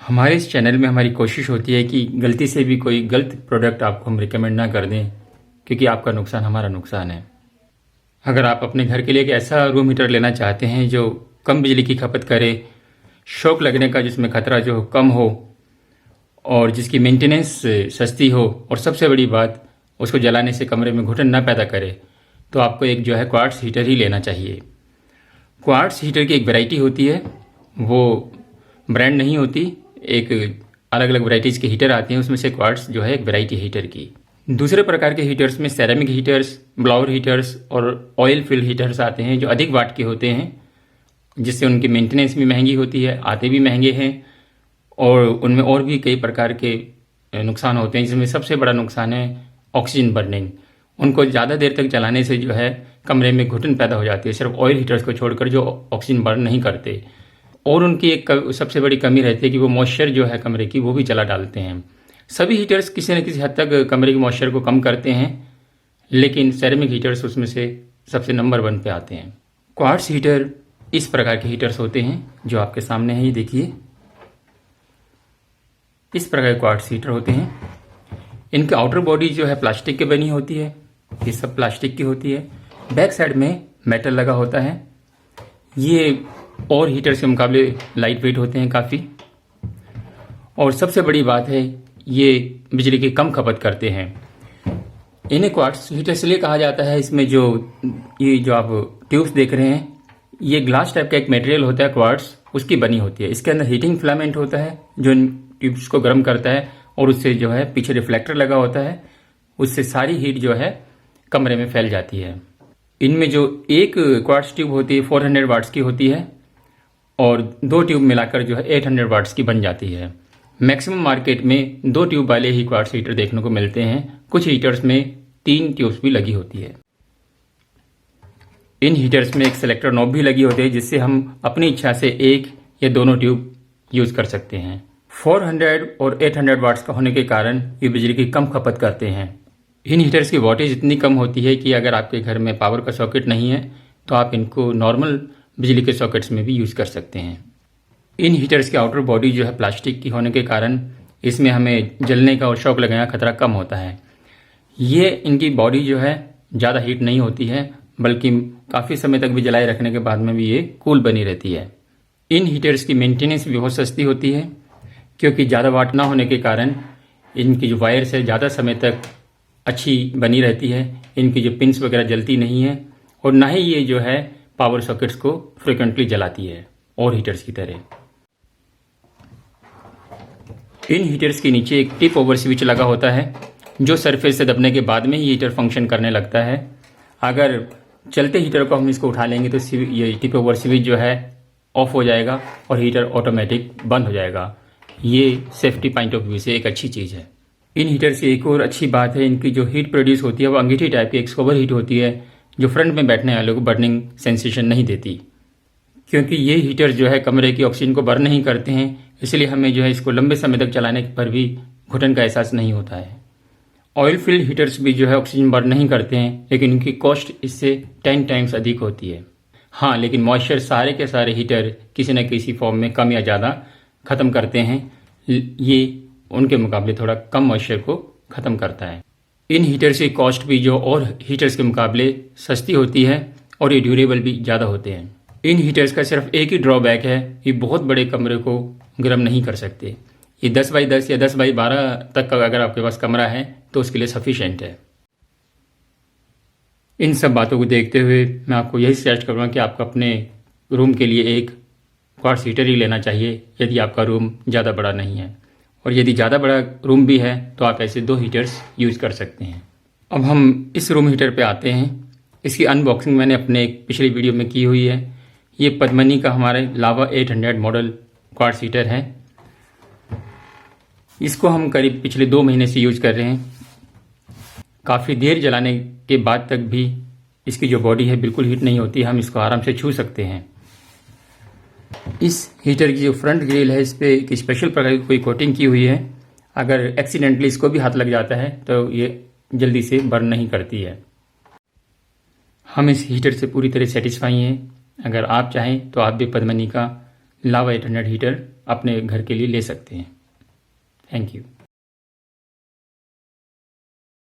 हमारे इस चैनल में हमारी कोशिश होती है कि गलती से भी कोई गलत प्रोडक्ट आपको हम रिकमेंड ना कर दें, क्योंकि आपका नुकसान हमारा नुकसान है। अगर आप अपने घर के लिए एक ऐसा रूम हीटर लेना चाहते हैं जो कम बिजली की खपत करे, शॉक लगने का जिसमें खतरा जो कम हो और जिसकी मेंटेनेंस सस्ती हो, और सबसे बड़ी बात उसको जलाने से कमरे में घुटन ना पैदा करे, तो आपको एक जो है क्वार्ट्स हीटर ही लेना चाहिए। क्वार्ट्स हीटर की एक वैरायटी होती है, वो ब्रांड नहीं होती, एक अलग अलग वैरायटीज़ के हीटर आते हैं, उसमें से क्वार्ट्स जो है एक वैरायटी हीटर की। दूसरे प्रकार के हीटर्स में सेरेमिक हीटर्स, ब्लावर हीटर्स और ऑयल फिल्ड हीटर्स आते हैं जो अधिक वाट के होते हैं, जिससे उनकी मेंटेनेंस भी महंगी होती है, आते भी महंगे हैं और उनमें और भी कई प्रकार के नुकसान होते हैं, जिसमें सबसे बड़ा नुकसान है ऑक्सीजन बर्निंग। उनको ज़्यादा देर तक चलाने से जो है कमरे में घुटन पैदा हो जाती है, सिर्फ ऑयल हीटर्स को छोड़कर जो ऑक्सीजन बर्न नहीं करते। और उनकी एक सबसे बड़ी कमी रहती है कि वो मॉइस्चर जो है कमरे की वो भी जला डालते हैं। सभी हीटर्स किसी न किसी हद तक कमरे के मॉइस्चर को कम करते हैं, लेकिन सेरेमिक हीटर्स उसमें से सबसे नंबर 1 पे आते हैं। क्वार्ट्स हीटर इस प्रकार के हीटर्स होते हैं जो आपके सामने है, ये देखिए, इस प्रकार के क्वार्ट्स हीटर होते हैं। इनकी आउटर बॉडी जो है प्लास्टिक की बनी होती है, ये सब प्लास्टिक की होती है। बैक साइड में मेटल लगा होता है। ये और हीटर्स के मुकाबले लाइट वेट होते हैं काफ़ी, और सबसे बड़ी बात है ये बिजली की कम खपत करते हैं। इन्हें क्वार्ट्स हीटर इसलिए कहा जाता है, इसमें ये जो आप ट्यूब्स देख रहे हैं, ये ग्लास टाइप का एक मटेरियल होता है क्वार्ट्स, उसकी बनी होती है। इसके अंदर हीटिंग फिलामेंट होता है जो इन ट्यूब्स को गर्म करता है, और उससे जो है पीछे रिफ्लेक्टर लगा होता है, उससे सारी हीट जो है कमरे में फैल जाती है। इनमें जो एक क्वार्ट्स ट्यूब होती है 400 वाट्स की होती है, और 2 ट्यूब मिलाकर जो है 800 वाट्स की बन जाती है। मैक्सिमम मार्केट में 2 ट्यूब वाले ही क्वार्ट्स हीटर देखने को मिलते हैं। कुछ हीटर्स में 3 ट्यूब्स भी लगी होती है। इन हीटर्स में एक सेलेक्टर नॉब भी लगी होती है, जिससे हम अपनी इच्छा से एक या दोनों ट्यूब यूज कर सकते हैं। 400 और 800 वाट्स का होने के कारण ये बिजली की कम खपत करते हैं। इन हीटर्स की वोल्टेज इतनी कम होती है कि अगर आपके घर में पावर का सॉकेट नहीं है तो आप इनको नॉर्मल बिजली के सॉकेट्स में भी यूज़ कर सकते हैं। इन हीटर्स की आउटर बॉडी जो है प्लास्टिक की होने के कारण इसमें हमें जलने का और शॉक लगने का खतरा कम होता है। ये इनकी बॉडी जो है ज़्यादा हीट नहीं होती है, बल्कि काफ़ी समय तक भी जलाए रखने के बाद में भी ये कूल बनी रहती है। इन हीटर्स की मेंटेनेंस भी बहुत सस्ती होती है, क्योंकि ज़्यादा वाट ना होने के कारण इनकी जो वायर्स है ज़्यादा समय तक अच्छी बनी रहती है। इनकी जो पिंस वगैरह जलती नहीं है, और ना ही ये जो है पावर सॉकेट्स को फ्रिक्वेंटली जलाती है और हीटर्स की तरह। इन हीटर्स के नीचे एक टिप ओवर स्विच लगा होता है, जो सरफेस से दबने के बाद में ही हीटर फंक्शन करने लगता है। अगर चलते हीटर को हम इसको उठा लेंगे तो ये टिप ओवर स्विच जो है ऑफ हो जाएगा और हीटर ऑटोमेटिक बंद हो जाएगा। ये सेफ्टी पॉइंट ऑफ व्यू से एक अच्छी चीज़ है। इन हीटर्स की एक और अच्छी बात है, इनकी जो हीट प्रोड्यूस होती है वो अंगीठी टाइप की एक स्कोवर हीट होती है, जो फ्रंट में बैठने वालों को बर्निंग सेंसेशन नहीं देती। क्योंकि ये हीटर जो है कमरे की ऑक्सीजन को बर्न नहीं करते हैं, इसलिए हमें जो है इसको लंबे समय तक चलाने पर भी घुटन का एहसास नहीं होता है। ऑयल फील्ड हीटर्स भी जो है ऑक्सीजन बर्न नहीं करते हैं, लेकिन उनकी कॉस्ट इससे 10 टाइम्स अधिक होती है। हाँ, लेकिन मॉइस्चर सारे के सारे हीटर किसी न किसी फॉर्म में कम या ज़्यादा ख़त्म करते हैं। ये उनके मुकाबले थोड़ा कम मॉइस्चर को ख़त्म करता है। इन हीटर्स की कॉस्ट भी जो और हीटर्स के मुकाबले सस्ती होती है, और ये ड्यूरेबल भी ज़्यादा होते हैं। इन हीटर्स का सिर्फ एक ही ड्रॉबैक है, ये बहुत बड़े कमरे को गर्म नहीं कर सकते। ये 10 बाई 10 या 10 बाई 12 तक का अगर आपके पास कमरा है तो उसके लिए सफिशेंट है। इन सब बातों को देखते हुए मैं आपको यही सजेस्ट करूँगा कि आपको अपने रूम के लिए एक क्वार्ट्स हीटर ही लेना चाहिए, यदि आपका रूम ज़्यादा बड़ा नहीं है। और यदि ज़्यादा बड़ा रूम भी है तो आप ऐसे 2 हीटर्स यूज़ कर सकते हैं। अब हम इस रूम हीटर पे आते हैं। इसकी अनबॉक्सिंग मैंने अपने एक पिछली वीडियो में की हुई है। ये पद्मनी का हमारे लावा 800 मॉडल क्वार्ट्स हीटर है। इसको हम करीब पिछले 2 महीने से यूज़ कर रहे हैं। काफ़ी देर जलाने के बाद तक भी इसकी जो बॉडी है बिल्कुल हीट नहीं होती, हम इसको आराम से छू सकते हैं। इस हीटर की जो फ्रंट ग्रिल है, इस पर एक स्पेशल प्रकार की कोई कोटिंग की हुई है। अगर एक्सीडेंटली इसको भी हाथ लग जाता है तो ये जल्दी से बर्न नहीं करती है। हम इस हीटर से पूरी तरह सेटिस्फाई हैं। अगर आप चाहें तो आप भी पद्मनी का लावा 800 हीटर अपने घर के लिए ले सकते हैं। Thank you.